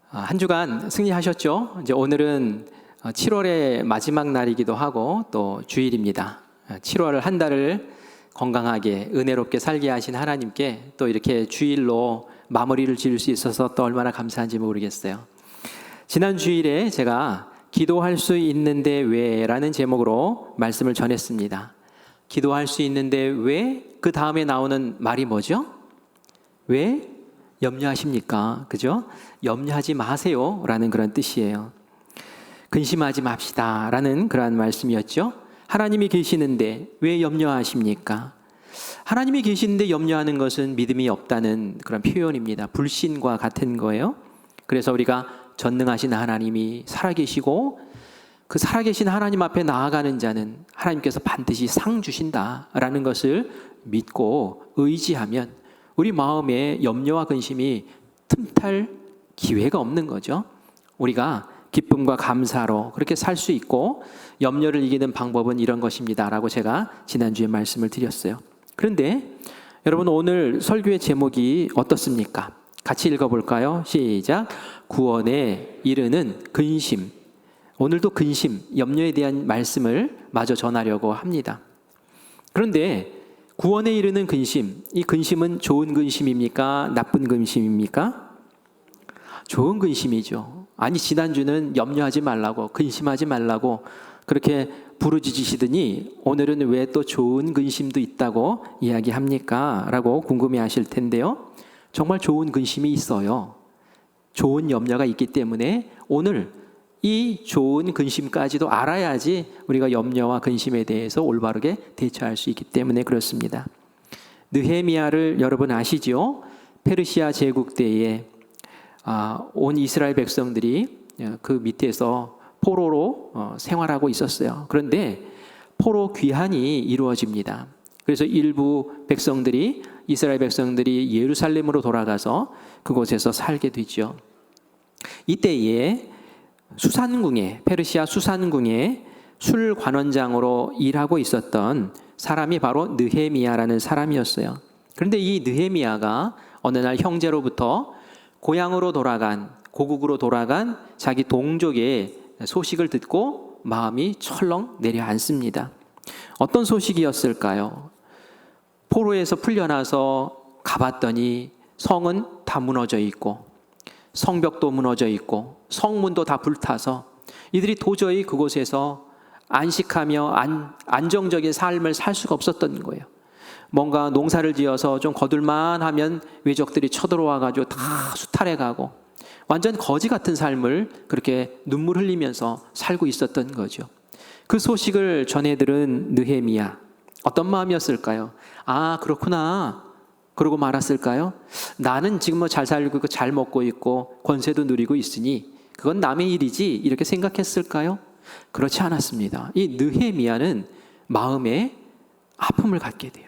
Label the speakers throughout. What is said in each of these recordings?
Speaker 1: 한 주간 승리하셨죠? 이제 오늘은 7월의 마지막 날이기도 하고 또 주일입니다. 7월 한 달을 건강하게 은혜롭게 살게 하신 하나님께 또 이렇게 주일로 마무리를 지을 수 있어서 또 얼마나 감사한지 모르겠어요. 지난 주일에 제가 기도할 수 있는데 왜라는 제목으로 말씀을 전했습니다. 기도할 수 있는데 왜? 그 다음에 나오는 말이 뭐죠? 왜 염려하십니까? 그죠? 염려하지 마세요 라는 그런 뜻이에요. 근심하지 맙시다 라는 그런 말씀이었죠. 하나님이 계시는데 왜 염려하십니까? 하나님이 계시는데 염려하는 것은 믿음이 없다는 그런 표현입니다. 불신과 같은 거예요. 그래서 우리가 전능하신 하나님이 살아계시고 그 살아계신 하나님 앞에 나아가는 자는 하나님께서 반드시 상 주신다라는 것을 믿고 의지하면 우리 마음에 염려와 근심이 틈탈 기회가 없는 거죠. 우리가 기쁨과 감사로 그렇게 살 수 있고 염려를 이기는 방법은 이런 것입니다 라고 제가 지난주에 말씀을 드렸어요. 그런데 여러분, 오늘 설교의 제목이 어떻습니까? 같이 읽어볼까요? 시작. 구원에 이르는 근심. 오늘도 근심, 염려에 대한 말씀을 마저 전하려고 합니다. 그런데 구원에 이르는 근심, 이 근심은 좋은 근심입니까? 나쁜 근심입니까? 좋은 근심이죠. 아니, 지난주는 염려하지 말라고, 근심하지 말라고 그렇게 부르짖으시더니 오늘은 왜 또 좋은 근심도 있다고 이야기합니까? 라고 궁금해 하실 텐데요. 정말 좋은 근심이 있어요. 좋은 염려가 있기 때문에 오늘 이 좋은 근심까지도 알아야지 우리가 염려와 근심에 대해서 올바르게 대처할 수 있기 때문에 그렇습니다. 느헤미야를 여러분 아시죠? 페르시아 제국 때에 온 이스라엘 백성들이 그 밑에서 포로로 생활하고 있었어요. 그런데 포로 귀환이 이루어집니다. 그래서 일부 백성들이, 이스라엘 백성들이 예루살렘으로 돌아가서 그곳에서 살게 되죠. 이때에 수산궁에, 페르시아 수산궁에 술관원장으로 일하고 있었던 사람이 바로 느헤미야라는 사람이었어요. 그런데 이 느헤미야가 어느 날 형제로부터 고향으로 돌아간, 고국으로 돌아간 자기 동족의 소식을 듣고 마음이 철렁 내려앉습니다. 어떤 소식이었을까요? 포로에서 풀려나서 가봤더니 성은 다 무너져 있고 성벽도 무너져 있고 성문도 다 불타서 이들이 도저히 그곳에서 안식하며 안정적인 삶을 살 수가 없었던 거예요. 뭔가 농사를 지어서 좀 거둘만 하면 외적들이 쳐들어와가지고 다 수탈해가고 완전 거지 같은 삶을 그렇게 눈물 흘리면서 살고 있었던 거죠. 그 소식을 전해들은 느헤미야, 어떤 마음이었을까요? 아, 그렇구나. 그러고 말았을까요? 나는 지금 뭐 잘 살고 있고 잘 먹고 있고 권세도 누리고 있으니 그건 남의 일이지, 이렇게 생각했을까요? 그렇지 않았습니다. 이 느헤미야는 마음에 아픔을 갖게 돼요.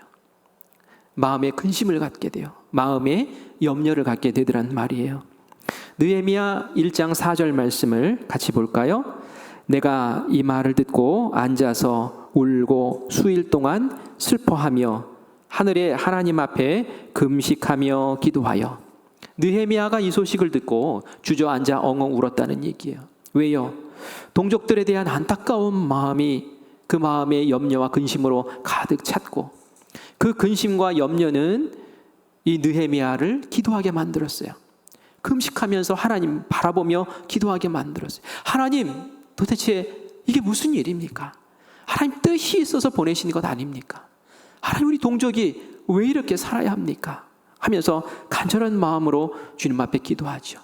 Speaker 1: 마음에 근심을 갖게 돼요. 마음에 염려를 갖게 되더란 말이에요. 느헤미야 1장 4절 말씀을 같이 볼까요? 내가 이 말을 듣고 앉아서 울고 수일 동안 슬퍼하며 하늘의 하나님 앞에 금식하며 기도하여. 느헤미야가 이 소식을 듣고 주저앉아 엉엉 울었다는 얘기예요. 왜요? 동족들에 대한 안타까운 마음이 그 마음의 염려와 근심으로 가득 찼고 그 근심과 염려는 이 느헤미야를 기도하게 만들었어요. 금식하면서 하나님 바라보며 기도하게 만들었어요. 하나님, 도대체 이게 무슨 일입니까? 하나님 뜻이 있어서 보내신 것 아닙니까? 하나님, 우리 동족이 왜 이렇게 살아야 합니까? 하면서 간절한 마음으로 주님 앞에 기도하죠.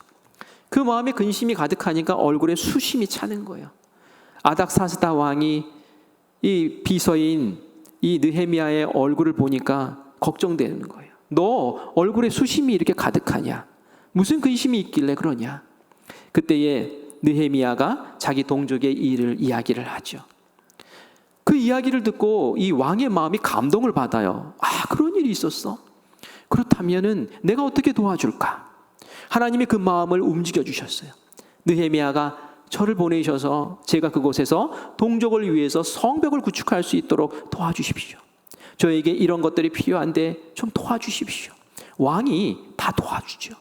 Speaker 1: 그 마음에 근심이 가득하니까 얼굴에 수심이 차는 거예요. 아닥사스다 왕이 이 비서인 이 느헤미야의 얼굴을 보니까 걱정되는 거예요. 너 얼굴에 수심이 이렇게 가득하냐? 무슨 근심이 있길래 그러냐? 그때에 느헤미야가 자기 동족의 일을 이야기를 하죠. 그 이야기를 듣고 이 왕의 마음이 감동을 받아요. 아, 그런 일이 있었어? 그렇다면은 내가 어떻게 도와줄까? 하나님이 그 마음을 움직여 주셨어요. 느헤미야가 저를 보내셔서 제가 그곳에서 동족을 위해서 성벽을 구축할 수 있도록 도와주십시오. 저에게 이런 것들이 필요한데 좀 도와주십시오. 왕이 다 도와주죠.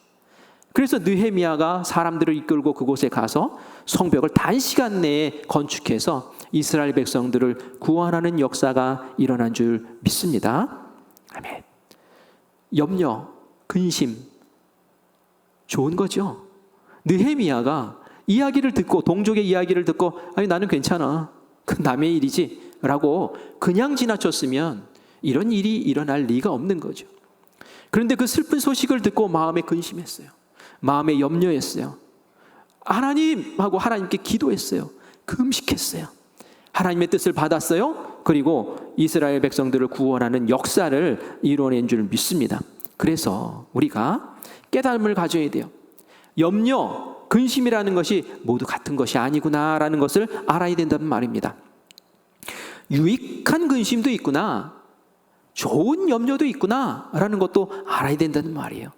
Speaker 1: 그래서 느헤미야가 사람들을 이끌고 그곳에 가서 성벽을 단시간 내에 건축해서 이스라엘 백성들을 구원하는 역사가 일어난 줄 믿습니다. 아멘. 염려, 근심 좋은 거죠. 느헤미야가 이야기를 듣고, 동족의 이야기를 듣고, 아니 나는 괜찮아, 그 남의 일이지 라고 그냥 지나쳤으면 이런 일이 일어날 리가 없는 거죠. 그런데 그 슬픈 소식을 듣고 마음에 근심했어요. 마음에 염려했어요. 하나님 하고 하나님께 기도했어요. 금식했어요. 하나님의 뜻을 받았어요. 그리고 이스라엘 백성들을 구원하는 역사를 이뤄낸 줄 믿습니다. 그래서 우리가 깨달음을 가져야 돼요. 염려, 근심이라는 것이 모두 같은 것이 아니구나라는 것을 알아야 된다는 말입니다. 유익한 근심도 있구나, 좋은 염려도 있구나라는 것도 알아야 된다는 말이에요.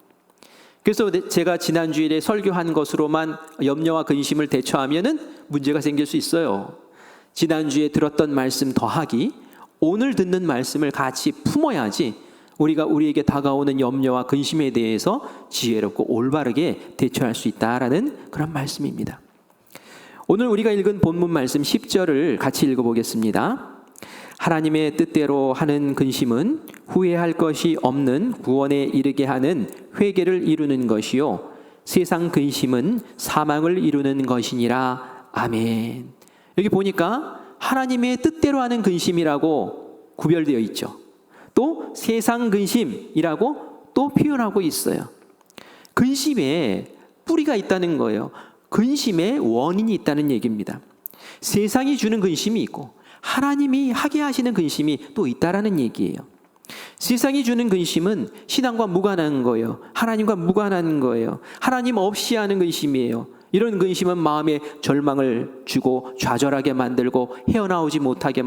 Speaker 1: 그래서 제가 지난 주일에 설교한 것으로만 염려와 근심을 대처하면은 문제가 생길 수 있어요. 지난주에 들었던 말씀 더하기 오늘 듣는 말씀을 같이 품어야지 우리가 우리에게 다가오는 염려와 근심에 대해서 지혜롭고 올바르게 대처할 수 있다라는 그런 말씀입니다. 오늘 우리가 읽은 본문 말씀 10절을 같이 읽어보겠습니다. 하나님의 뜻대로 하는 근심은 후회할 것이 없는 구원에 이르게 하는 회개를 이루는 것이요, 세상 근심은 사망을 이루는 것이니라. 아멘. 여기 보니까 하나님의 뜻대로 하는 근심이라고 구별되어 있죠. 또 세상 근심이라고 또 표현하고 있어요. 근심에 뿌리가 있다는 거예요. 근심에 원인이 있다는 얘기입니다. 세상이 주는 근심이 있고 하나님이 하게 하시는 근심이 또 있다라는 얘기예요. 세상이 주는 근심은 신앙과 무관한 거예요. 하나님과 무관한 거예요. 하나님 없이 하는 근심이에요. 이런 근심은 마음에 절망을 주고 좌절하게 만들고 헤어나오지 못하게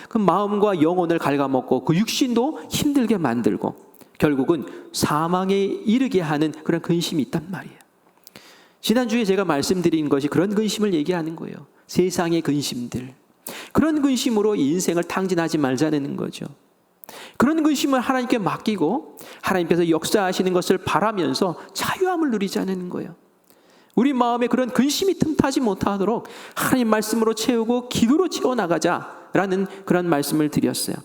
Speaker 1: 그 마음과 영혼을 갉아먹고 그 육신도 힘들게 만들고 결국은 사망에 이르게 하는 그런 근심이 있단 말이에요. 지난주에 제가 말씀드린 것이 그런 근심을 얘기하는 거예요. 세상의 근심들. 그런 근심으로 인생을 탕진하지 말자는 거죠. 그런 근심을 하나님께 맡기고 하나님께서 역사하시는 것을 바라면서 자유함을 누리자는 거예요. 우리 마음에 그런 근심이 틈타지 못하도록 하나님 말씀으로 채우고 기도로 채워나가자라는 그런 말씀을 드렸어요.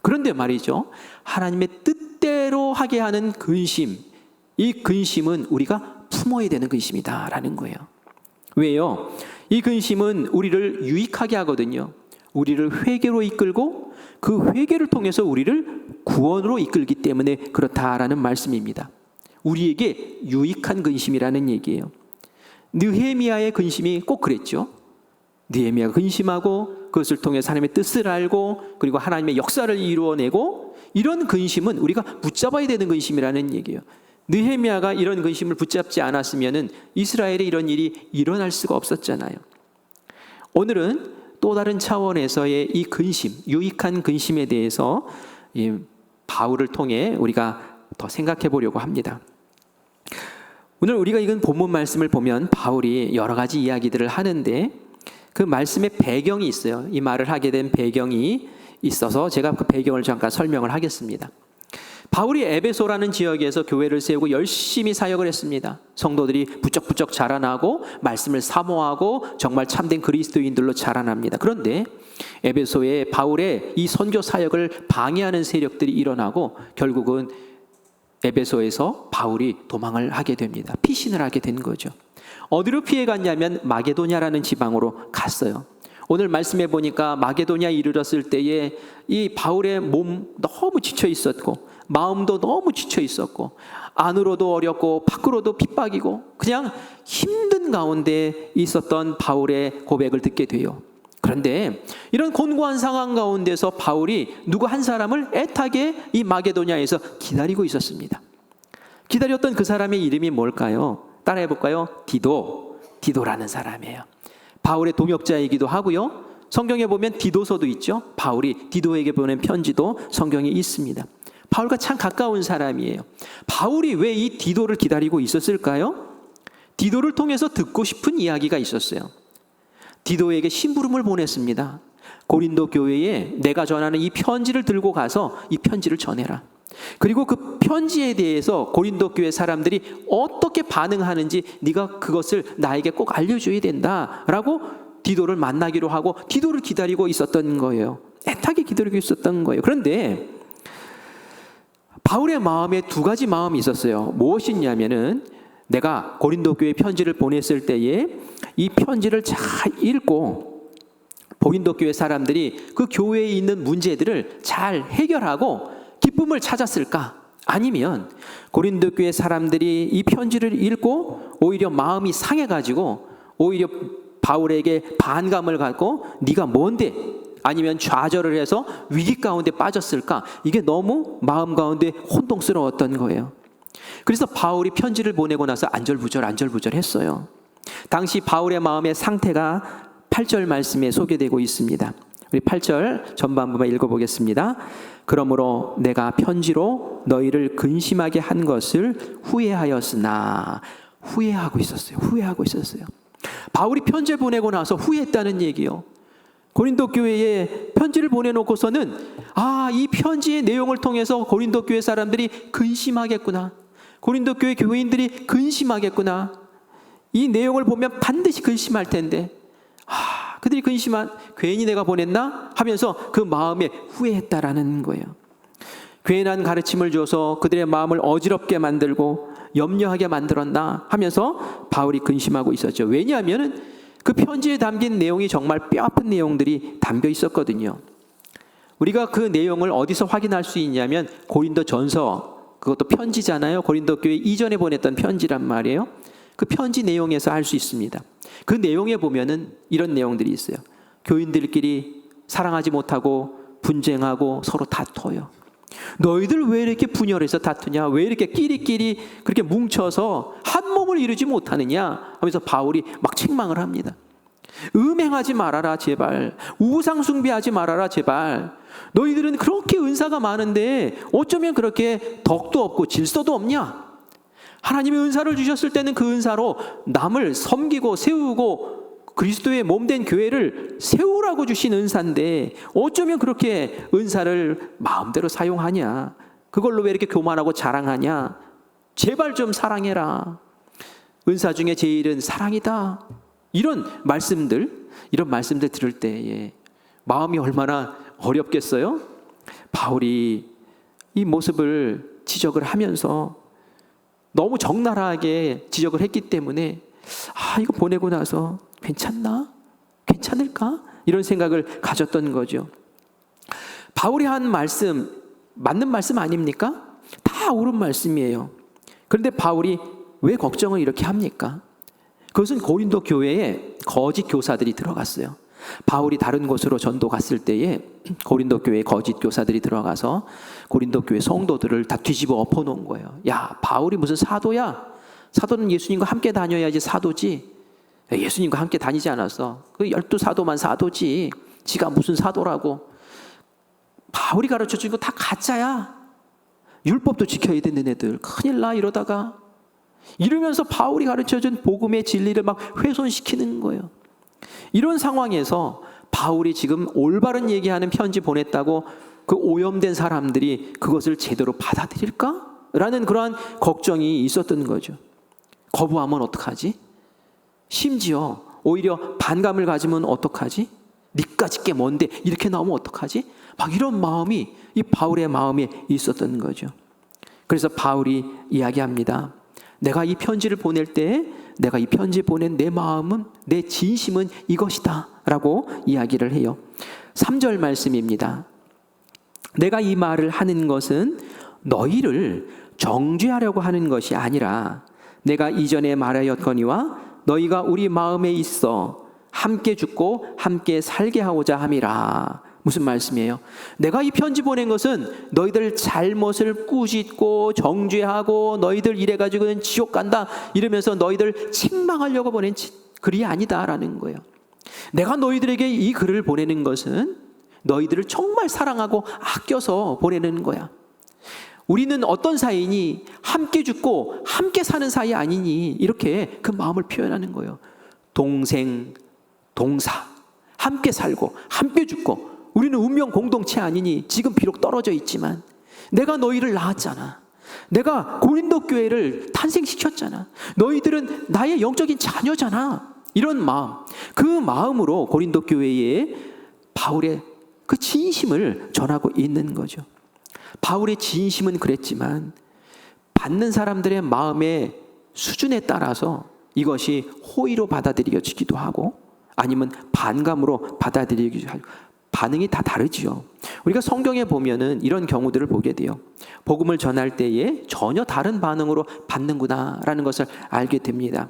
Speaker 1: 그런데 말이죠, 하나님의 뜻대로 하게 하는 근심, 이 근심은 우리가 품어야 되는 근심이다라는 거예요. 왜요? 이 근심은 우리를 유익하게 하거든요. 우리를 회개로 이끌고 그 회개를 통해서 우리를 구원으로 이끌기 때문에 그렇다라는 말씀입니다. 우리에게 유익한 근심이라는 얘기예요. 느헤미야의 근심이 꼭 그랬죠. 느헤미야가 근심하고 그것을 통해서 하나님의 뜻을 알고 그리고 하나님의 역사를 이루어내고, 이런 근심은 우리가 붙잡아야 되는 근심이라는 얘기예요. 느헤미야가 이런 근심을 붙잡지 않았으면 이스라엘에 이런 일이 일어날 수가 없었잖아요. 오늘은 또 다른 차원에서의 이 근심, 유익한 근심에 대해서 이 바울을 통해 우리가 더 생각해 보려고 합니다. 오늘 우리가 읽은 본문 말씀을 보면 바울이 여러 가지 이야기들을 하는데 그 말씀의 배경이 있어요. 이 말을 하게 된 배경이 있어서 제가 그 배경을 잠깐 설명을 하겠습니다. 바울이 에베소라는 지역에서 교회를 세우고 열심히 사역을 했습니다. 성도들이 부쩍부쩍 자라나고 말씀을 사모하고 정말 참된 그리스도인들로 자라납니다. 그런데 에베소에 바울의 이 선교 사역을 방해하는 세력들이 일어나고 결국은 에베소에서 바울이 도망을 하게 됩니다. 피신을 하게 된 거죠. 어디로 피해갔냐면 마게도냐라는 지방으로 갔어요. 오늘 말씀해 보니까 마게도냐에 이르렀을 때에 이 바울의 몸 너무 지쳐 있었고 마음도 너무 지쳐 있었고 안으로도 어렵고 밖으로도 핍박이고 그냥 힘든 가운데 있었던 바울의 고백을 듣게 돼요. 그런데 이런 곤고한 상황 가운데서 바울이 누구 한 사람을 애타게 이 마게도냐에서 기다리고 있었습니다. 기다렸던 그 사람의 이름이 뭘까요? 따라해 볼까요? 디도라는 사람이에요. 바울의 동역자이기도 하고요. 성경에 보면 디도서도 있죠. 바울이 디도에게 보낸 편지도 성경에 있습니다. 바울과 참 가까운 사람이에요. 바울이 왜 이 디도를 기다리고 있었을까요? 디도를 통해서 듣고 싶은 이야기가 있었어요. 디도에게 심부름을 보냈습니다. 고린도 교회에 내가 전하는 이 편지를 들고 가서 이 편지를 전해라. 그리고 그 편지에 대해서 고린도 교회 사람들이 어떻게 반응하는지 네가 그것을 나에게 꼭 알려줘야 된다라고 디도를 만나기로 하고 디도를 기다리고 있었던 거예요. 애타게 기다리고 있었던 거예요. 그런데 바울의 마음에 두 가지 마음이 있었어요. 무엇이냐면은 내가 고린도 교회 편지를 보냈을 때에 이 편지를 잘 읽고 고린도 교회 사람들이 그 교회에 있는 문제들을 잘 해결하고 기쁨을 찾았을까? 아니면 고린도 교회 사람들이 이 편지를 읽고 오히려 마음이 상해가지고 오히려 바울에게 반감을 갖고 네가 뭔데? 아니면 좌절을 해서 위기 가운데 빠졌을까? 이게 너무 마음 가운데 혼동스러웠던 거예요. 그래서 바울이 편지를 보내고 나서 안절부절 했어요. 당시 바울의 마음의 상태가 8절 말씀에 소개되고 있습니다. 우리 8절 전반부만 읽어보겠습니다. 그러므로 내가 편지로 너희를 근심하게 한 것을 후회하였으나 후회하고 있었어요. 바울이 편지를 보내고 나서 후회했다는 얘기요. 고린도 교회에 편지를 보내놓고서는 이 편지의 내용을 통해서 고린도 교회 사람들이 근심하겠구나. 고린도 교회 교인들이 근심하겠구나. 이 내용을 보면 반드시 근심할 텐데 그들이 괜히 내가 보냈나? 하면서 그 마음에 후회했다라는 거예요. 괜한 가르침을 줘서 그들의 마음을 어지럽게 만들고 염려하게 만들었나 하면서 바울이 근심하고 있었죠. 왜냐하면 그 편지에 담긴 내용이 정말 뼈아픈 내용들이 담겨 있었거든요. 우리가 그 내용을 어디서 확인할 수 있냐면 고린도 전서, 그것도 편지잖아요. 고린도 교회 이전에 보냈던 편지란 말이에요. 그 편지 내용에서 알 수 있습니다. 그 내용에 보면은 이런 내용들이 있어요. 교인들끼리 사랑하지 못하고 분쟁하고 서로 다퉈요. 너희들 왜 이렇게 분열해서 다투냐? 왜 이렇게 끼리끼리 그렇게 뭉쳐서 한 몸을 이루지 못하느냐? 하면서 바울이 막 책망을 합니다. 음행하지 말아라 제발. 우상 숭배하지 말아라 제발. 너희들은 그렇게 은사가 많은데 어쩌면 그렇게 덕도 없고 질서도 없냐? 하나님이 은사를 주셨을 때는 그 은사로 남을 섬기고 세우고 그리스도의 몸된 교회를 세우라고 주신 은사인데 어쩌면 그렇게 은사를 마음대로 사용하냐? 그걸로 왜 이렇게 교만하고 자랑하냐? 제발 좀 사랑해라. 은사 중에 제일은 사랑이다. 이런 말씀들 들을 때에 마음이 얼마나 어렵겠어요? 바울이 이 모습을 지적을 하면서 너무 적나라하게 지적을 했기 때문에 이거 보내고 나서 괜찮을까? 이런 생각을 가졌던 거죠. 바울이 한 말씀 맞는 말씀 아닙니까? 다 옳은 말씀이에요. 그런데 바울이 왜 걱정을 이렇게 합니까? 그것은 고린도 교회에 거짓 교사들이 들어갔어요. 바울이 다른 곳으로 전도 갔을 때에 고린도 교회에 거짓 교사들이 들어가서 고린도 교회 성도들을 다 뒤집어 엎어놓은 거예요. 야, 바울이 무슨 사도야? 사도는 예수님과 함께 다녀야지 사도지. 예수님과 함께 다니지 않았어. 그 12사도만 사도지. 지가 무슨 사도라고. 바울이 가르쳐준 거 다 가짜야. 율법도 지켜야 되는 애들. 큰일 나 이러다가. 이러면서 바울이 가르쳐준 복음의 진리를 막 훼손시키는 거예요. 이런 상황에서 바울이 지금 올바른 얘기하는 편지 보냈다고 그 오염된 사람들이 그것을 제대로 받아들일까? 라는 그러한 걱정이 있었던 거죠. 거부하면 어떡하지? 심지어 오히려 반감을 가지면 어떡하지? 니까짓 게 뭔데 이렇게 나오면 어떡하지? 막 이런 마음이 이 바울의 마음에 있었던 거죠. 그래서 바울이 이야기합니다. 내가 이 편지를 보낼 때 내가 이 편지 보낸 내 마음은 내 진심은 이것이다 라고 이야기를 해요. 3절 말씀입니다. 내가 이 말을 하는 것은 너희를 정죄하려고 하는 것이 아니라 내가 이전에 말하였거니와 너희가 우리 마음에 있어 함께 죽고 함께 살게 하고자 함이라. 무슨 말씀이에요? 내가 이 편지 보낸 것은 너희들 잘못을 꾸짖고 정죄하고 너희들 이래가지고는 지옥 간다 이러면서 너희들 책망하려고 보낸 글이 아니다라는 거예요. 내가 너희들에게 이 글을 보내는 것은 너희들을 정말 사랑하고 아껴서 보내는 거야. 우리는 어떤 사이니? 함께 죽고 함께 사는 사이 아니니? 이렇게 그 마음을 표현하는 거예요. 동생, 동사, 함께 살고 함께 죽고 우리는 운명 공동체 아니니? 지금 비록 떨어져 있지만 내가 너희를 낳았잖아. 내가 고린도 교회를 탄생시켰잖아. 너희들은 나의 영적인 자녀잖아. 이런 마음, 그 마음으로 고린도 교회에 바울의 그 진심을 전하고 있는 거죠. 바울의 진심은 그랬지만 받는 사람들의 마음의 수준에 따라서 이것이 호의로 받아들여지기도 하고 아니면 반감으로 받아들이기도 하고 반응이 다 다르지요. 우리가 성경에 보면은 이런 경우들을 보게 돼요. 복음을 전할 때에 전혀 다른 반응으로 받는구나라는 것을 알게 됩니다.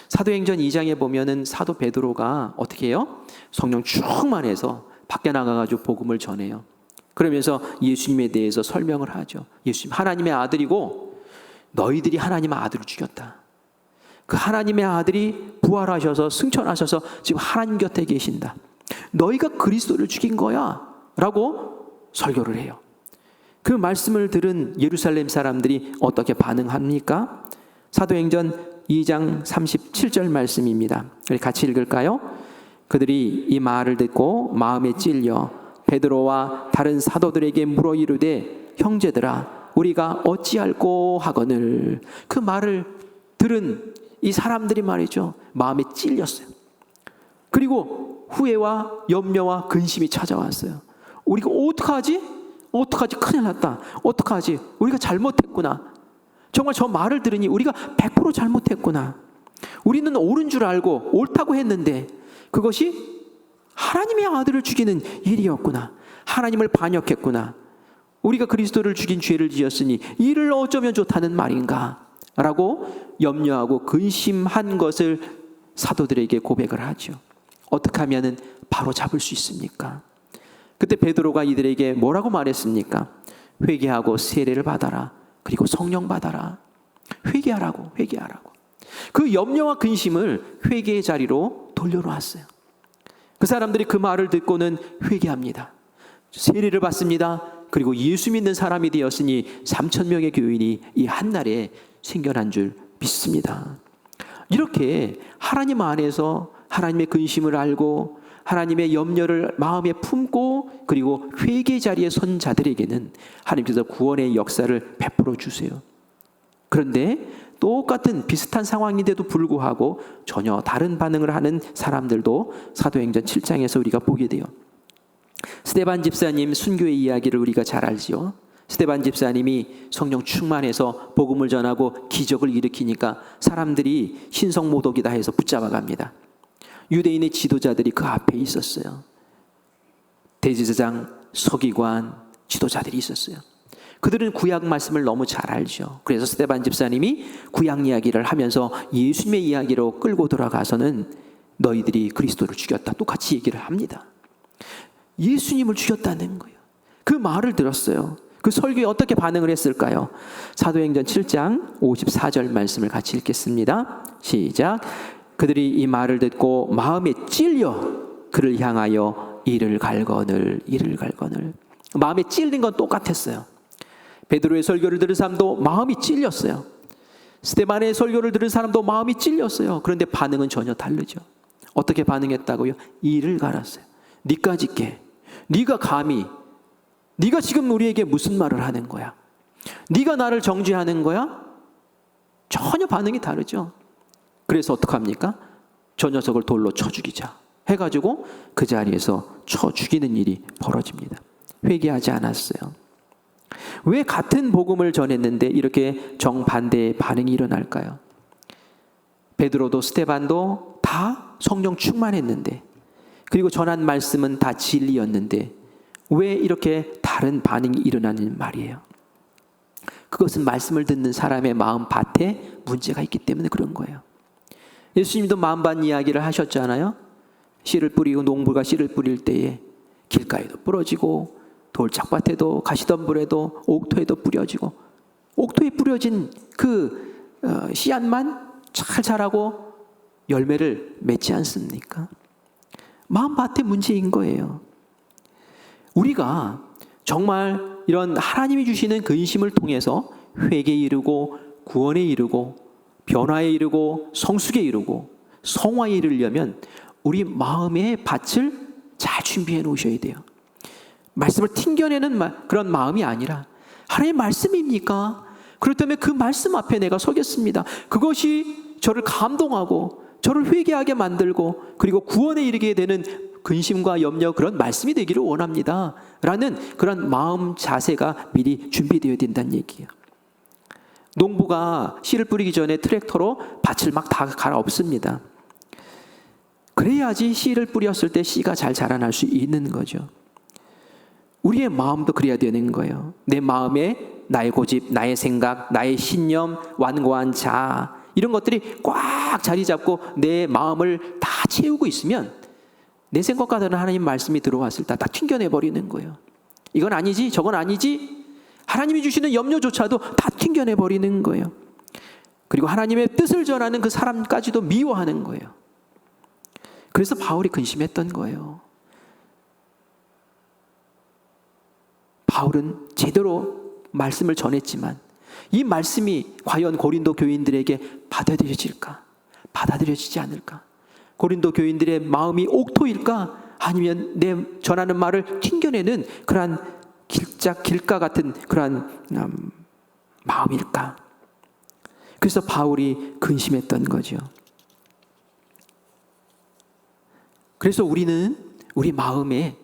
Speaker 1: 사도행전 2장에 보면은 사도 베드로가 어떻게 해요? 성령 충만해서 밖에 나가가지고 복음을 전해요. 그러면서 예수님에 대해서 설명을 하죠. 예수님 하나님의 아들이고 너희들이 하나님의 아들을 죽였다. 그 하나님의 아들이 부활하셔서 승천하셔서 지금 하나님 곁에 계신다. 너희가 그리스도를 죽인 거야 라고 설교를 해요. 그 말씀을 들은 예루살렘 사람들이 어떻게 반응합니까? 사도행전 2장 37절 말씀입니다. 우리 같이 읽을까요? 그들이 이 말을 듣고 마음에 찔려 베드로와 다른 사도들에게 물어 이르되 형제들아 우리가 어찌할꼬 하거늘. 그 말을 들은 이 사람들이 말이죠, 마음에 찔렸어요. 그리고 후회와 염려와 근심이 찾아왔어요. 우리가 어떡하지? 어떡하지? 큰일 났다. 어떡하지? 우리가 잘못했구나. 정말 저 말을 들으니 우리가 100% 잘못했구나. 우리는 옳은 줄 알고 옳다고 했는데 그것이 하나님의 아들을 죽이는 일이었구나. 하나님을 반역했구나. 우리가 그리스도를 죽인 죄를 지었으니 이를 어쩌면 좋다는 말인가? 라고 염려하고 근심한 것을 사도들에게 고백을 하죠. 어떻게 하면 바로 잡을 수 있습니까? 그때 베드로가 이들에게 뭐라고 말했습니까? 회개하고 세례를 받아라. 그리고 성령 받아라. 회개하라고. 그 염려와 근심을 회개의 자리로 돌려놓았어요. 그 사람들이 그 말을 듣고는 회개합니다. 세례를 받습니다. 그리고 예수 믿는 사람이 되었으니 3,000명의 교인이 이 한날에 생겨난 줄 믿습니다. 이렇게 하나님 안에서 하나님의 근심을 알고 하나님의 염려를 마음에 품고 그리고 회개 자리에 선 자들에게는 하나님께서 구원의 역사를 베풀어 주세요. 그런데 똑같은 비슷한 상황인데도 불구하고 전혀 다른 반응을 하는 사람들도 사도행전 7장에서 우리가 보게 돼요. 스데반 집사님 순교의 이야기를 우리가 잘 알지요. 스데반 집사님이 성령 충만해서 복음을 전하고 기적을 일으키니까 사람들이 신성모독이다 해서 붙잡아갑니다. 유대인의 지도자들이 그 앞에 있었어요. 대제사장, 서기관, 지도자들이 있었어요. 그들은 구약 말씀을 너무 잘 알죠. 그래서 스데반 집사님이 구약 이야기를 하면서 예수님의 이야기로 끌고 돌아가서는 너희들이 그리스도를 죽였다. 똑같이 얘기를 합니다. 예수님을 죽였다는 거예요. 그 말을 들었어요. 그 설교에 어떻게 반응을 했을까요? 사도행전 7장 54절 말씀을 같이 읽겠습니다. 시작. 그들이 이 말을 듣고 마음에 찔려 그를 향하여 이를 갈거늘. 마음에 찔린 건 똑같았어요. 베드로의 설교를 들은 사람도 마음이 찔렸어요. 스데반의 설교를 들은 사람도 마음이 찔렸어요. 그런데 반응은 전혀 다르죠. 어떻게 반응했다고요? 이를 갈았어요. 니까짓 게, 네가 감히, 네가 지금 우리에게 무슨 말을 하는 거야? 네가 나를 정죄하는 거야? 전혀 반응이 다르죠. 그래서 어떡합니까? 저 녀석을 돌로 쳐 죽이자 해가지고 그 자리에서 쳐 죽이는 일이 벌어집니다. 회개하지 않았어요. 왜 같은 복음을 전했는데 이렇게 정반대의 반응이 일어날까요? 베드로도 스데반도 다 성령 충만했는데 그리고 전한 말씀은 다 진리였는데 왜 이렇게 다른 반응이 일어나는 말이에요? 그것은 말씀을 듣는 사람의 마음 밭에 문제가 있기 때문에 그런 거예요. 예수님도 마음밭 이야기를 하셨잖아요. 씨를 뿌리고 농부가 씨를 뿌릴 때에 길가에도 부러지고 돌짝밭에도 가시덤불에도 옥토에도 뿌려지고 옥토에 뿌려진 그 씨앗만 잘 자라고 열매를 맺지 않습니까? 마음밭의 문제인 거예요. 우리가 정말 이런 하나님이 주시는 근심을 통해서 회개에 이르고 구원에 이르고 변화에 이르고 성숙에 이르고 성화에 이르려면 우리 마음의 밭을 잘 준비해 놓으셔야 돼요. 말씀을 튕겨내는 그런 마음이 아니라
Speaker 2: 하나님의 말씀입니까? 그렇다면 그 말씀 앞에 내가 서겠습니다. 그것이 저를 감동하고 저를 회개하게 만들고 그리고 구원에 이르게 되는 근심과 염려, 그런 말씀이 되기를 원합니다 라는 그런 마음 자세가 미리 준비되어야 된다는 얘기예요. 농부가 씨를 뿌리기 전에 트랙터로 밭을 막 다 갈아엎습니다. 그래야지 씨를 뿌렸을 때 씨가 잘 자라날 수 있는 거죠. 우리의 마음도 그래야 되는 거예요. 내 마음에 나의 고집, 나의 생각, 나의 신념, 완고한 자아, 이런 것들이 꽉 자리 잡고 내 마음을 다 채우고 있으면 내 생각과 다른 하나님 말씀이 들어왔을 때 다 튕겨내버리는 거예요. 이건 아니지, 저건 아니지, 하나님이 주시는 염려조차도 다 튕겨내버리는 거예요. 그리고 하나님의 뜻을 전하는 그 사람까지도 미워하는 거예요. 그래서 바울이 근심했던 거예요. 바울은 제대로 말씀을 전했지만 이 말씀이 과연 고린도 교인들에게 받아들여질까? 받아들여지지 않을까? 고린도 교인들의 마음이 옥토일까? 아니면 내 전하는 말을 튕겨내는 그러한 길가 같은 그러한 마음일까? 그래서 바울이 근심했던 거죠. 그래서 우리는 우리 마음에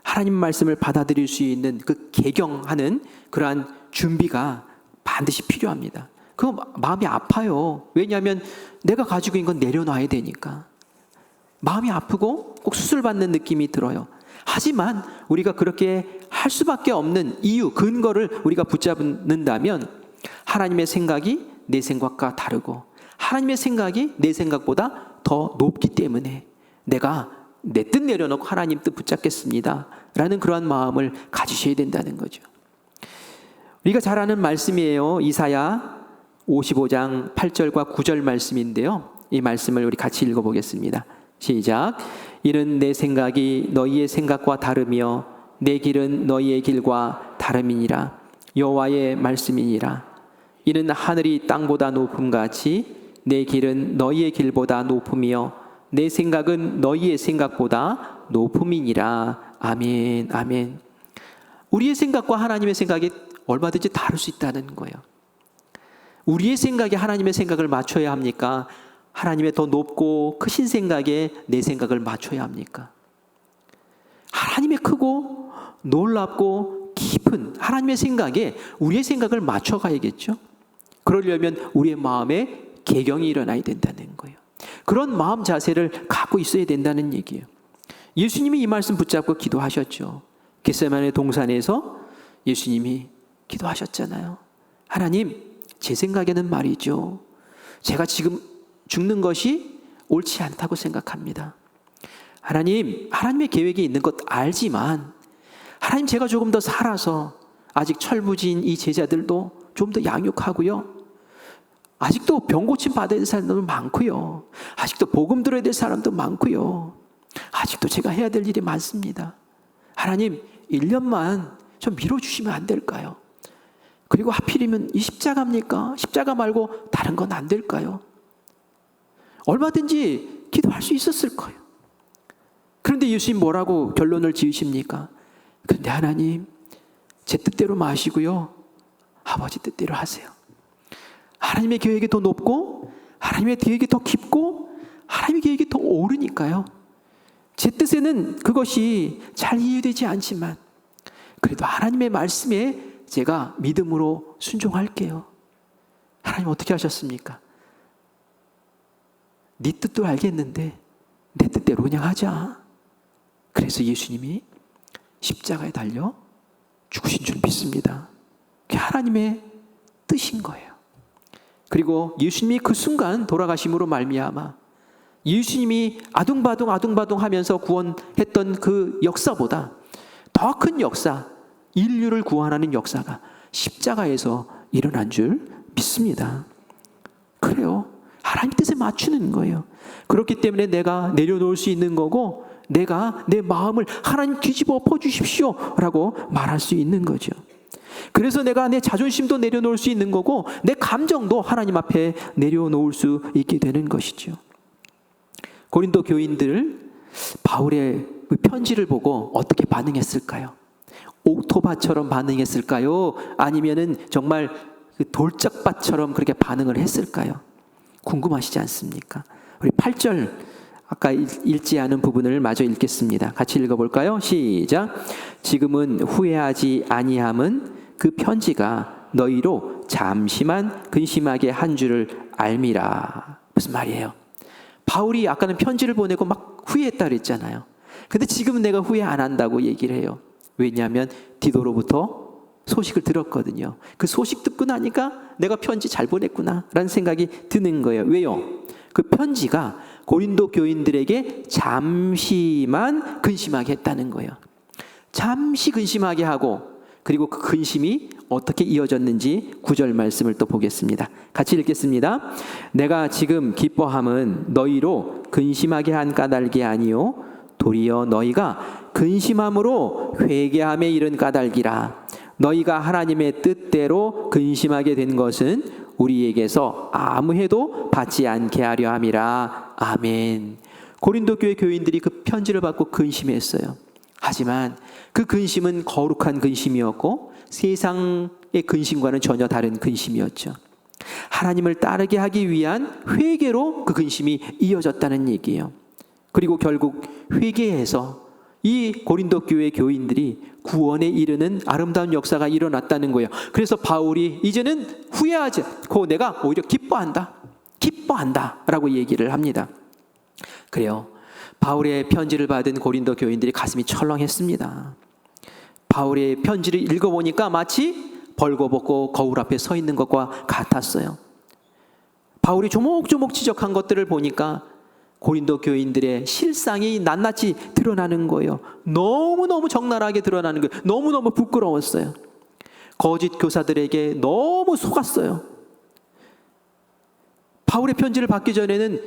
Speaker 2: 하나님 말씀을 받아들일 수 있는 그 개경하는 그러한 준비가 반드시 필요합니다. 그 마음이 아파요. 왜냐하면 내가 가지고 있는 건 내려놔야 되니까. 마음이 아프고 꼭 수술받는 느낌이 들어요. 하지만 우리가 그렇게 할 수밖에 없는 이유, 근거를 우리가 붙잡는다면 하나님의 생각이 내 생각과 다르고 하나님의 생각이 내 생각보다 더 높기 때문에 내가 내 뜻 내려놓고 하나님 뜻 붙잡겠습니다 라는 그러한 마음을 가지셔야 된다는 거죠. 우리가 잘 아는 말씀이에요. 이사야 55장 8절과 9절 말씀인데요, 이 말씀을 우리 같이 읽어보겠습니다. 시작. 이는 내 생각이 너희의 생각과 다르며 내 길은 너희의 길과 다름이니라. 여호와의 말씀이니라. 이는 하늘이 땅보다 높음같이 내 길은 너희의 길보다 높으며 내 생각은 너희의 생각보다 높음이니라. 아멘, 아멘. 우리의 생각과 하나님의 생각이 얼마든지 다를 수 있다는 거예요. 우리의 생각에 하나님의 생각을 맞춰야 합니까? 하나님의 더 높고 크신 생각에 내 생각을 맞춰야 합니까? 하나님의 크고 놀랍고 깊은 하나님의 생각에 우리의 생각을 맞춰가야겠죠. 그러려면 우리의 마음에 개경이 일어나야 된다는 거예요. 그런 마음 자세를 갖고 있어야 된다는 얘기예요. 예수님이 이 말씀 붙잡고 기도하셨죠. 겟세마네 동산에서 예수님이 기도하셨잖아요. 하나님, 제 생각에는 말이죠, 제가 지금 죽는 것이 옳지 않다고 생각합니다. 하나님, 하나님의 계획이 있는 것 알지만 하나님, 제가 조금 더 살아서 아직 철부지인 이 제자들도 좀 더 양육하고요, 아직도 병고침 받아야 될 사람도 많고요, 아직도 복음 들어야 될 사람도 많고요, 아직도 제가 해야 될 일이 많습니다. 하나님, 1년만 좀 미뤄주시면 안 될까요? 그리고 하필이면 이 십자가입니까? 십자가 말고 다른 건 안 될까요? 얼마든지 기도할 수 있었을 거예요. 그런데 예수님 뭐라고 결론을 지으십니까? 그런데 하나님, 제 뜻대로 마시고요, 아버지 뜻대로 하세요. 하나님의 계획이 더 높고 하나님의 계획이 더 깊고 하나님의 계획이 더 오르니까요, 제 뜻에는 그것이 잘 이해되지 않지만 그래도 하나님의 말씀에 제가 믿음으로 순종할게요. 하나님 어떻게 하셨습니까? 네 뜻도 알겠는데 내 뜻대로 그냥 하자. 그래서 예수님이 십자가에 달려 죽으신 줄 믿습니다. 그게 하나님의 뜻인 거예요. 그리고 예수님이 그 순간 돌아가심으로 말미암아 예수님이 아둥바둥 하면서 구원했던 그 역사보다 더 큰 역사, 인류를 구원하는 역사가 십자가에서 일어난 줄 믿습니다. 그래요. 하나님 뜻에 맞추는 거예요. 그렇기 때문에 내가 내려놓을 수 있는 거고, 내가 내 마음을 하나님 뒤집어 엎어주십시오 라고 말할 수 있는 거죠. 그래서 내가 내 자존심도 내려놓을 수 있는 거고, 내 감정도 하나님 앞에 내려놓을 수 있게 되는 것이죠. 고린도 교인들 바울의 그 편지를 보고 어떻게 반응했을까요? 옥토밭처럼 반응했을까요? 아니면은 정말 그 돌짝밭처럼 그렇게 반응을 했을까요? 궁금하시지 않습니까? 우리 8절 아까 읽지 않은 부분을 마저 읽겠습니다. 같이 읽어볼까요? 시작. 지금은 후회하지 아니함은 그 편지가 너희로 잠시만 근심하게 한 줄을 알미라. 무슨 말이에요? 바울이 아까는 편지를 보내고 막 후회했다 그랬잖아요. 근데 지금은 내가 후회 안 한다고 얘기를 해요. 왜냐하면 디도로부터 소식을 들었거든요. 그 소식 듣고 나니까 내가 편지 잘 보냈구나 라는 생각이 드는 거예요. 왜요? 그 편지가 고린도 교인들에게 잠시만 근심하게 했다는 거예요. 잠시 근심하게 하고, 그리고 그 근심이 어떻게 이어졌는지 9절 말씀을 또 보겠습니다. 같이 읽겠습니다. 내가 지금 기뻐함은 너희로 근심하게 한 까닭이 아니요 도리어 너희가 근심함으로 회개함에 이른 까닭이라. 너희가 하나님의 뜻대로 근심하게 된 것은 우리에게서 아무 해도 받지 않게 하려 함이라. 아멘. 고린도 교회 교인들이 그 편지를 받고 근심했어요. 하지만 그 근심은 거룩한 근심이었고 세상의 근심과는 전혀 다른 근심이었죠. 하나님을 따르게 하기 위한 회개로 그 근심이 이어졌다는 얘기예요. 그리고 결국 회개해서 이 고린도 교회 교인들이 구원에 이르는 아름다운 역사가 일어났다는 거예요. 그래서 바울이 이제는 후회하지 않고 내가 오히려 기뻐한다 라고 얘기를 합니다. 그래요. 바울의 편지를 받은 고린도 교인들이 가슴이 철렁했습니다. 바울의 편지를 읽어보니까 마치 벌거벗고 거울 앞에 서 있는 것과 같았어요. 바울이 조목조목 지적한 것들을 보니까 고린도 교인들의 실상이 낱낱이 드러나는 거예요. 너무너무 적나라하게 드러나는 거예요. 너무너무 부끄러웠어요. 거짓 교사들에게 너무 속았어요. 바울의 편지를 받기 전에는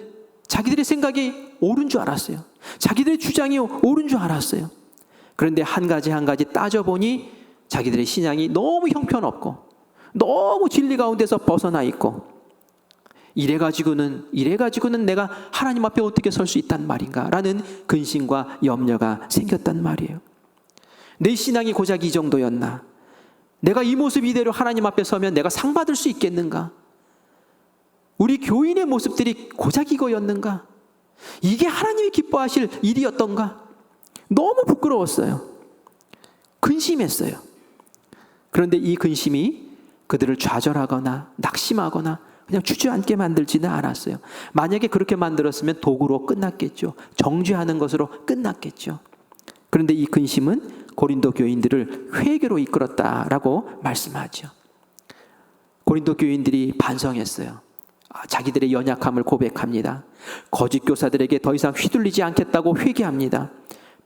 Speaker 2: 자기들의 생각이 옳은 줄 알았어요. 자기들의 주장이 옳은 줄 알았어요. 그런데 한 가지 한 가지 따져보니 자기들의 신앙이 너무 형편없고 너무 진리 가운데서 벗어나 있고, 이래가지고는 내가 하나님 앞에 어떻게 설 수 있단 말인가 라는 근심과 염려가 생겼단 말이에요. 내 신앙이 고작 이 정도였나? 내가 이 모습 이대로 하나님 앞에 서면 내가 상 받을 수 있겠는가? 우리 교인의 모습들이 고작 이거였는가? 이게 하나님이 기뻐하실 일이었던가? 너무 부끄러웠어요. 근심했어요. 그런데 이 근심이 그들을 좌절하거나 낙심하거나 그냥 주저앉게 만들지는 않았어요. 만약에 그렇게 만들었으면 도구로 끝났겠죠. 정죄하는 것으로 끝났겠죠. 그런데 이 근심은 고린도 교인들을 회개로 이끌었다라고 말씀하죠. 고린도 교인들이 반성했어요. 자기들의 연약함을 고백합니다. 거짓 교사들에게 더 이상 휘둘리지 않겠다고 회개합니다.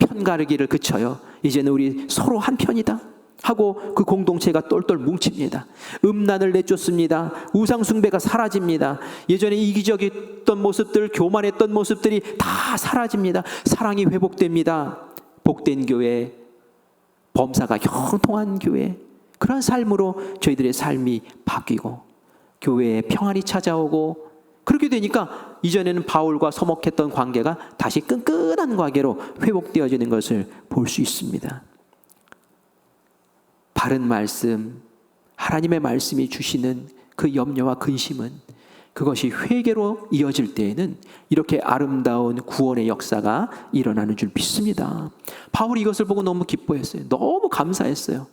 Speaker 2: 편가르기를 그쳐요. 이제는 우리 서로 한 편이다 하고 그 공동체가 똘똘 뭉칩니다. 음란을 내쫓습니다. 우상숭배가 사라집니다. 예전에 이기적이었던 모습들, 교만했던 모습들이 다 사라집니다. 사랑이 회복됩니다. 복된 교회, 범사가 형통한 교회, 그런 삶으로 저희들의 삶이 바뀌고 교회에 평안이 찾아오고, 그렇게 되니까 이전에는 바울과 서먹했던 관계가 다시 끈끈한 관계로 회복되어지는 것을 볼 수 있습니다. 바른 말씀, 하나님의 말씀이 주시는 그 염려와 근심은 그것이 회개로 이어질 때에는 이렇게 아름다운 구원의 역사가 일어나는 줄 믿습니다. 바울이 이것을 보고 너무 기뻐했어요. 너무 감사했어요.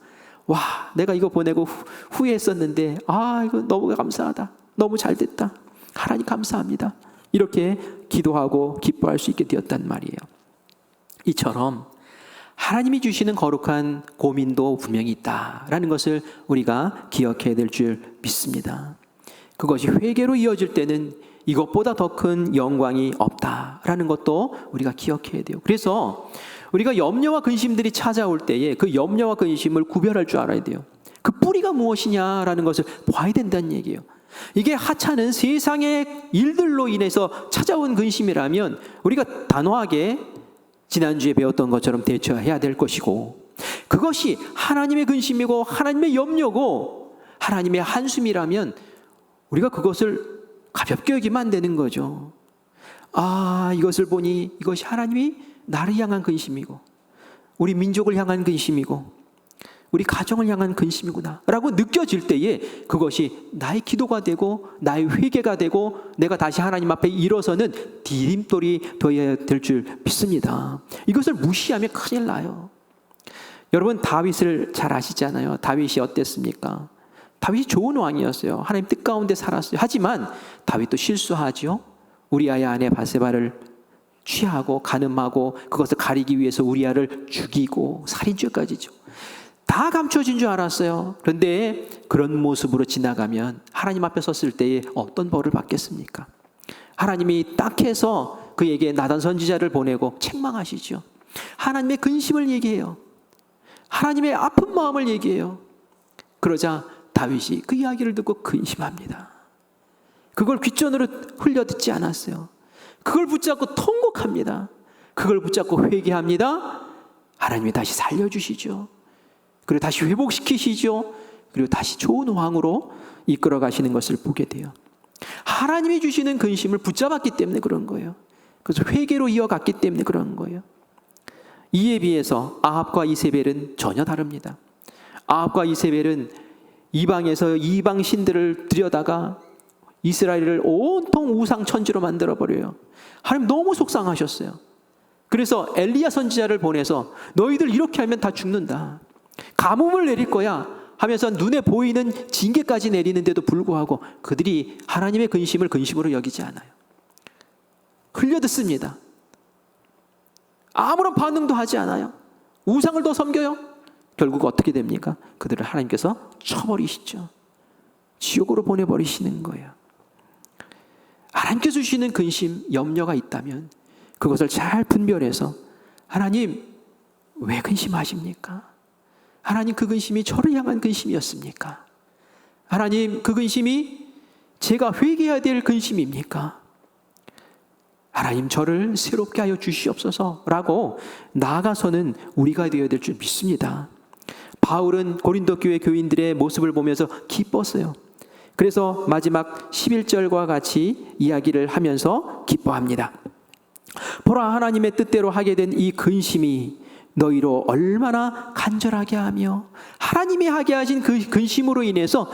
Speaker 2: 와, 내가 이거 보내고 후회했었는데 이거 너무 감사하다. 너무 잘 됐다. 하나님 감사합니다. 이렇게 기도하고 기뻐할 수 있게 되었단 말이에요. 이처럼 하나님이 주시는 거룩한 고민도 분명히 있다라는 것을 우리가 기억해야 될 줄 믿습니다. 그것이 회개로 이어질 때는 이것보다 더 큰 영광이 없다라는 것도 우리가 기억해야 돼요. 그래서 우리가 염려와 근심들이 찾아올 때에 그 염려와 근심을 구별할 줄 알아야 돼요. 그 뿌리가 무엇이냐라는 것을 봐야 된다는 얘기예요. 이게 하찮은 세상의 일들로 인해서 찾아온 근심이라면 우리가 단호하게 지난주에 배웠던 것처럼 대처해야 될 것이고, 그것이 하나님의 근심이고 하나님의 염려고 하나님의 한숨이라면 우리가 그것을 가볍게 여기면 안 되는 거죠. 이것을 보니 이것이 하나님이 나를 향한 근심이고 우리 민족을 향한 근심이고 우리 가정을 향한 근심이구나 라고 느껴질 때에 그것이 나의 기도가 되고 나의 회개가 되고 내가 다시 하나님 앞에 일어서는 디딤돌이 되어야 될 줄 믿습니다. 이것을 무시하면 큰일 나요. 여러분, 다윗을 잘 아시잖아요. 다윗이 어땠습니까? 다윗이 좋은 왕이었어요. 하나님 뜻 가운데 살았어요. 하지만 다윗도 실수하죠. 우리아의 아내 바세바를 취하고 간음하고 그것을 가리기 위해서 우리아를 죽이고 살인죄까지죠. 다 감춰진 줄 알았어요. 그런데 그런 모습으로 지나가면 하나님 앞에 섰을 때에 어떤 벌을 받겠습니까? 하나님이 딱 해서 그에게 나단 선지자를 보내고 책망하시죠. 하나님의 근심을 얘기해요. 하나님의 아픈 마음을 얘기해요. 그러자 다윗이 그 이야기를 듣고 근심합니다. 그걸 귓전으로 흘려듣지 않았어요. 그걸 붙잡고 통곡합니다. 그걸 붙잡고 회개합니다. 하나님이 다시 살려주시죠. 그리고 다시 회복시키시죠. 그리고 다시 좋은 왕으로 이끌어 가시는 것을 보게 돼요. 하나님이 주시는 근심을 붙잡았기 때문에 그런 거예요. 그래서 회개로 이어갔기 때문에 그런 거예요. 이에 비해서 아합과 이세벨은 전혀 다릅니다. 아합과 이세벨은 이방에서 이방 신들을 들여다가 이스라엘을 온통 우상 천지로 만들어버려요. 하나님 너무 속상하셨어요. 그래서 엘리야 선지자를 보내서 너희들 이렇게 하면 다 죽는다. 가뭄을 내릴 거야 하면서 눈에 보이는 징계까지 내리는데도 불구하고 그들이 하나님의 근심을 근심으로 여기지 않아요. 흘려듣습니다. 아무런 반응도 하지 않아요. 우상을 더 섬겨요. 결국 어떻게 됩니까? 그들을 하나님께서 쳐버리시죠. 지옥으로 보내버리시는 거예요. 하나님께서 주시는 근심, 염려가 있다면 그것을 잘 분별해서 하나님 왜 근심하십니까? 하나님 그 근심이 저를 향한 근심이었습니까? 하나님 그 근심이 제가 회개해야 될 근심입니까? 하나님 저를 새롭게 하여 주시옵소서라고 나아가서는 우리가 되어야 될 줄 믿습니다. 바울은 고린도 교회 교인들의 모습을 보면서 기뻤어요. 그래서 마지막 11절과 같이 이야기를 하면서 기뻐합니다. 보라, 하나님의 뜻대로 하게 된 이 근심이 너희로 얼마나 간절하게 하며, 하나님이 하게 하신 그 근심으로 인해서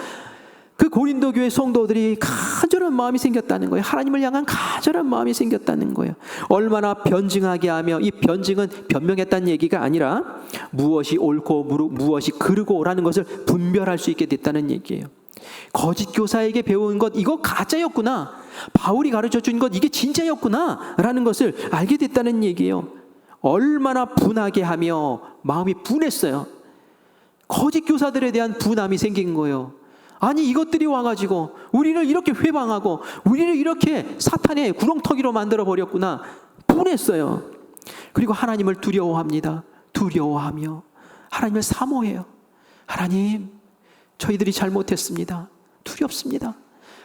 Speaker 2: 그 고린도 교회 성도들이 간절한 마음이 생겼다는 거예요. 하나님을 향한 간절한 마음이 생겼다는 거예요. 얼마나 변증하게 하며, 이 변증은 변명했다는 얘기가 아니라 무엇이 옳고 무엇이 그르고라는 것을 분별할 수 있게 됐다는 얘기예요. 거짓 교사에게 배운 것, 이거 가짜였구나. 바울이 가르쳐준 것, 이게 진짜였구나 라는 것을 알게 됐다는 얘기예요. 얼마나 분하게 하며 마음이 분했어요. 거짓 교사들에 대한 분함이 생긴 거예요. 아니, 이것들이 와가지고 우리를 이렇게 회방하고 우리를 이렇게 사탄의 구렁텅이로 만들어버렸구나. 분했어요. 그리고 하나님을 두려워합니다. 두려워하며 하나님을 사모해요. 하나님, 저희들이 잘못했습니다. 두렵습니다.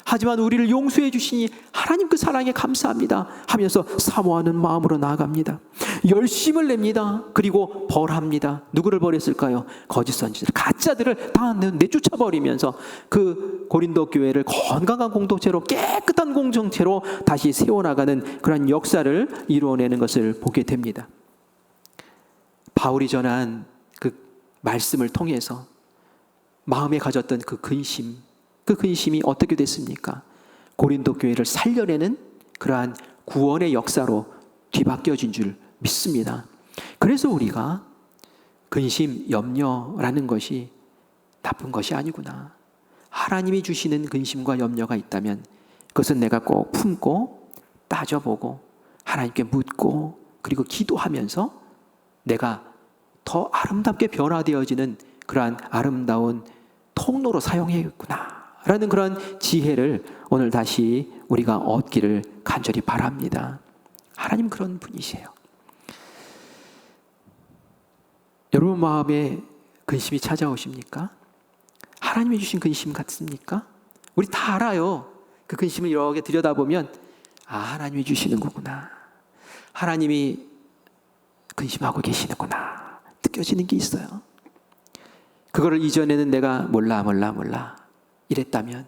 Speaker 2: 하지만 우리를 용서해 주시니 하나님 그 사랑에 감사합니다 하면서 사모하는 마음으로 나아갑니다. 열심을 냅니다. 그리고 벌합니다. 누구를 벌했을까요? 거짓 선지자들, 가짜들을 다 내쫓아버리면서 그 고린도 교회를 건강한 공동체로, 깨끗한 공동체로 다시 세워나가는 그런 역사를 이루어내는 것을 보게 됩니다. 바울이 전한 그 말씀을 통해서 마음에 가졌던 그 근심이 어떻게 됐습니까? 고린도 교회를 살려내는 그러한 구원의 역사로 뒤바뀌어진 줄 믿습니다. 그래서 우리가 근심, 염려라는 것이 나쁜 것이 아니구나. 하나님이 주시는 근심과 염려가 있다면 그것은 내가 꼭 품고 따져보고 하나님께 묻고 그리고 기도하면서 내가 더 아름답게 변화되어지는 그러한 아름다운 통로로 사용해야겠구나 라는 그런 지혜를 오늘 다시 우리가 얻기를 간절히 바랍니다. 하나님 그런 분이세요. 여러분 마음에 근심이 찾아오십니까? 하나님이 주신 근심 같습니까? 우리 다 알아요. 그 근심을 이렇게 들여다보면 하나님이 주시는 거구나. 하나님이 근심하고 계시는구나. 느껴지는 게 있어요. 그거를 이전에는 내가 몰라 이랬다면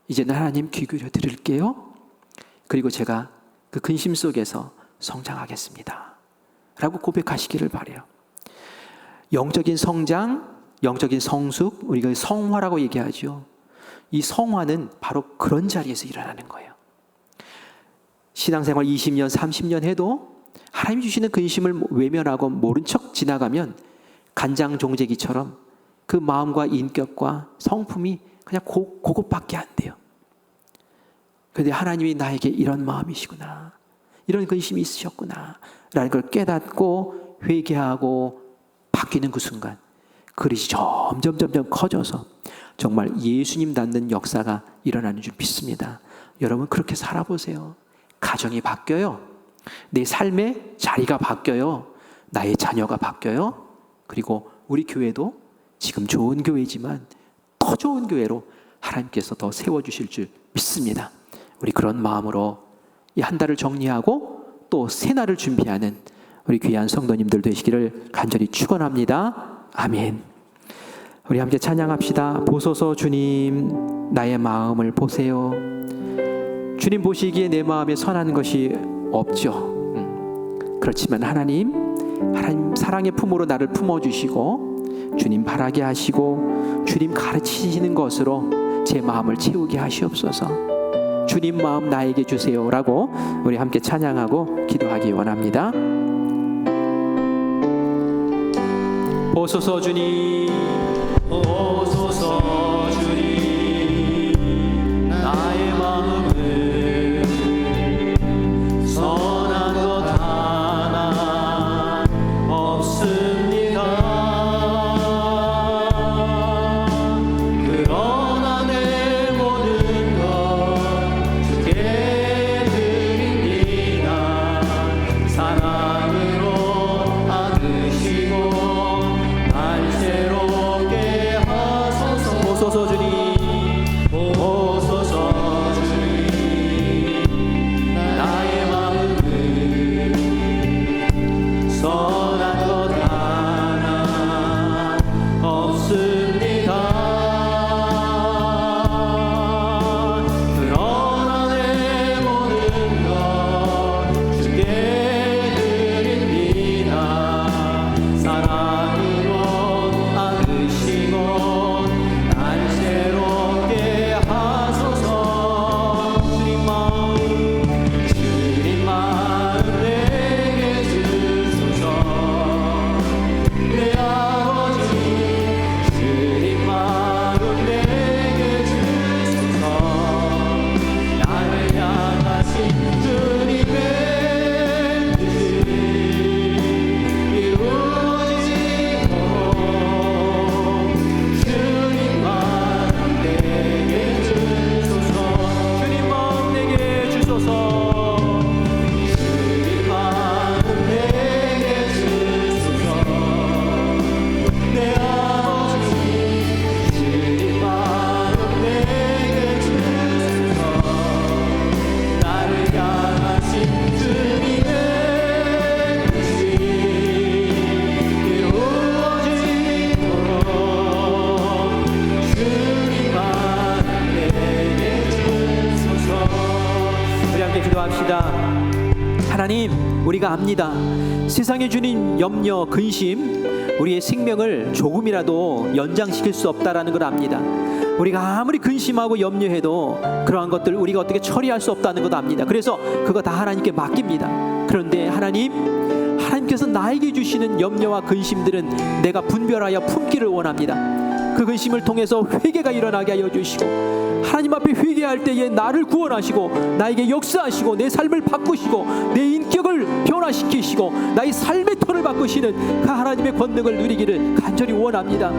Speaker 2: 이제는 하나님 귀 기울여 드릴게요. 그리고 제가 그 근심 속에서 성장하겠습니다 라고 고백하시기를 바라요. 영적인 성장, 영적인 성숙, 우리가 성화라고 얘기하죠. 이 성화는 바로 그런 자리에서 일어나는 거예요. 신앙생활 20년, 30년 해도 하나님이 주시는 근심을 외면하고 모른 척 지나가면 간장종제기처럼 그 마음과 인격과 성품이 그냥 그것밖에 안 돼요. 그런데 하나님이 나에게 이런 마음이시구나, 이런 근심이 있으셨구나 라는 걸 깨닫고 회개하고 바뀌는 그 순간 그릇이 점점 커져서 정말 예수님 닮는 역사가 일어나는 줄 믿습니다. 여러분 그렇게 살아보세요. 가정이 바뀌어요. 내 삶의 자리가 바뀌어요. 나의 자녀가 바뀌어요. 그리고 우리 교회도 지금 좋은 교회지만 더 좋은 교회로 하나님께서 더 세워주실 줄 믿습니다. 우리 그런 마음으로 이 한 달을 정리하고 또 새날을 준비하는 우리 귀한 성도님들 되시기를 간절히 축원합니다. 아멘. 우리 함께 찬양합시다. 보소서 주님, 나의 마음을 보세요. 주님 보시기에 내 마음에 선한 것이 없죠. 그렇지만 하나님 사랑의 품으로 나를 품어주시고 주님 바라게 하시고 주님 가르치시는 것으로 제 마음을 채우게 하시옵소서. 주님 마음 나에게 주세요 라고 우리 함께 찬양하고 기도하기 원합니다. 보소서 주님, 보소서 주님, 나의 마음을 선한 것 하나 없습니다. 그러나 내 모든 것 주께 드립니다. 사랑으로 받으시고 새롭게 하소서. 보소서 주님, 보소서 주님, 나의 마음을 선한 것 하나 없습니다. 그러나 내 모든 것 주께 드립니다. 사랑으로 날 새롭게 하소서. 주님 마음 내게 주소서. 내 아버지 주님 마음 내게 주소서. 나를 향하신 주님의 뜻이 이루어지고 주님 마음 내게 주소서. 주님 마음 내게 주소서. 주님 마음 내게 주소서. 내 아버지 주님 마음 내게 주소서. 나를 향하신 주님의 뜻이 이루어지도록 주님 마음 내게 주소서. 우리 함께 기도합시다. 하나님, 우리가 압니다. 세상에 주는 염려, 근심, 우리의 생명을 조금이라도 연장시킬 수 없다라는 걸 압니다. 우리가 아무리 근심하고 염려해도 그러한 것들 우리가 어떻게 처리할 수 없다는 것도 압니다. 그래서 그거 다 하나님께 맡깁니다. 그런데 하나님께서 나에게 주시는 염려와 근심들은 내가 분별하여 품기를 원합니다. 그 근심을 통해서 회개가 일어나게 하여 주시고 하나님 앞에 회개할 때에 나를 구원하시고 나에게 역사하시고 내 삶을 바꾸시고 내 인격을 변화시키시고 나의 삶의 톤을 바꾸시는 그 하나님의 권능을 누리기를 간절히 원합니다.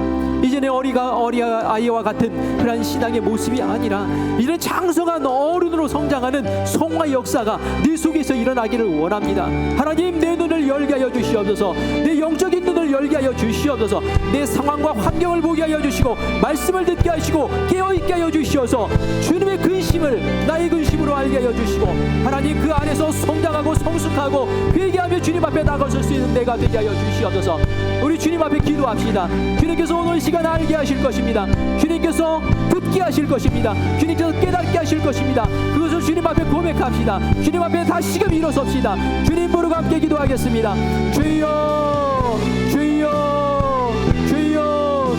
Speaker 2: 이제는 어린아이와 같은 그런 신앙의 모습이 아니라 이런 장성한 어른으로 성장하는 성화의 역사가 내 속에서 일어나기를 원합니다. 하나님, 내 눈을 열게 하여 주시옵소서. 내 영적인 눈을 열게 하여 주시옵소서. 내 상황과 환경을 보게 하여 주시고 말씀을 듣게 하시고 깨어있게 하여 주시어서 주님의 근심을 나의 근심으로 알게 하여 주시고 하나님 그 안에서 성장하고 성숙하고 회개하며 주님 앞에 나가설 수 있는 내가 되게 하여 주시옵소서. 우리 주님 앞에 기도합시다. 주님께서 오늘 시간 알게 하실 것입니다. 주님께서 듣게 하실 것입니다. 주님께서 깨닫게 하실 것입니다. 그것을 주님 앞에 고백합시다. 주님 앞에 다시금 일어섭시다. 주님 부르고 함께 기도하겠습니다. 주여, 주여, 주여,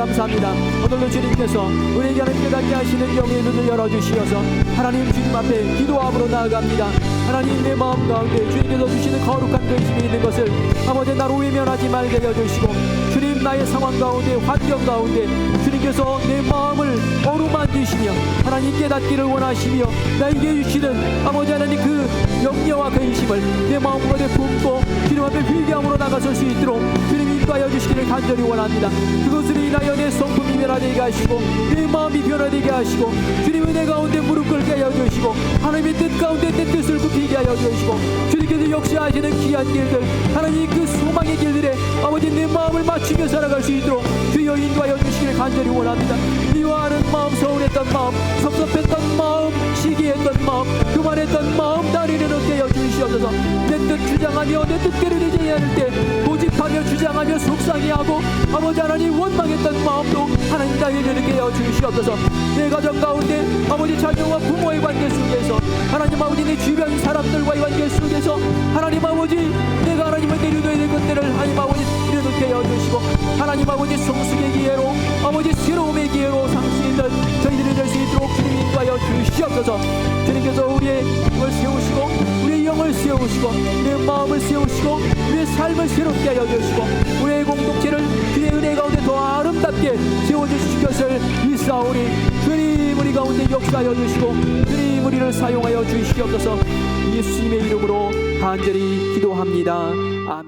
Speaker 2: 감사합니다. 오늘도 주님께서 우리에게 하는 깨닫게 하시는 영의 눈을 열어주시어서 하나님 주님 앞에 기도함으로 나아갑니다. 하나님 내 마음 가운데 주님께서 주시는 거룩한 근심이 있는 것을 아버지 나로 외면하지 말게 해주시고 주님 나의 상황 가운데 환경 가운데 주님께서 내 마음을 어루만지시며 하나님 깨닫기를 원하시며 나에게 주시는 아버지 하나님 그 염려와 근심을 내 마음 가운데 품고 주님 앞에 회개함으로 나가설 수 있도록 주님 인도하여 주시기를 간절히 원합니다. 그것으로 인하여 내 성품이 변화되게 하시고 내 마음이 변화되게 하시고 주님 은혜 가운데 무릎 꿇게 하여 주시고 하나님의 뜻 가운데 내 뜻을 굽히게 하여 주시고 주님께서 역사하시는 귀한 길들 하나님 그 소망의 길들에 아버지 내 마음을 맞추며 살아갈 수 있도록 주여 인도하여 주시기를 간절히 원합니다. 미워하는 마음, 서운했던 마음, 섭섭했던 마음, 시기했던 마음, 교만했던 마음 다 내려놓게 하여 주시옵소서. 내 뜻 주장하며 내 뜻대로 되지 않을 때 고집하며 주장하며 속상해하고 아버지 하나님 원망했던 마음도 하나님 다 내려놓게 하여 주시옵소서. 내 가정 가운데 아버지 자녀와 부모의 관계 속에서 하나님 아버지 내 주변 사람들과의 관계 속에서 하나님 아버지 내가 하나님을 내려놓아야 될 것들을 하나님 아버지 내려놓게 하여 주시고 하나님 아버지 성숙의 기회로 아버지 새로움의 기회로 살 수 있는 저희들이 될 수 있도록 주님 인도하여 주시옵소서. 주님께서 우리의 영을 세우시고 우리의 영을 세우시고 내 마음을 세우시고 우리의 삶을 새롭게 하여 주시고 우리의 공동체를 주의 은혜 가운데 더 아름답게 세워주실 것을 믿사오니 주님 우리 가운데 역사하여 주시고 주님 우리를 사용하여 주시옵소서. 예수님의 이름으로 간절히 기도합니다. 아멘.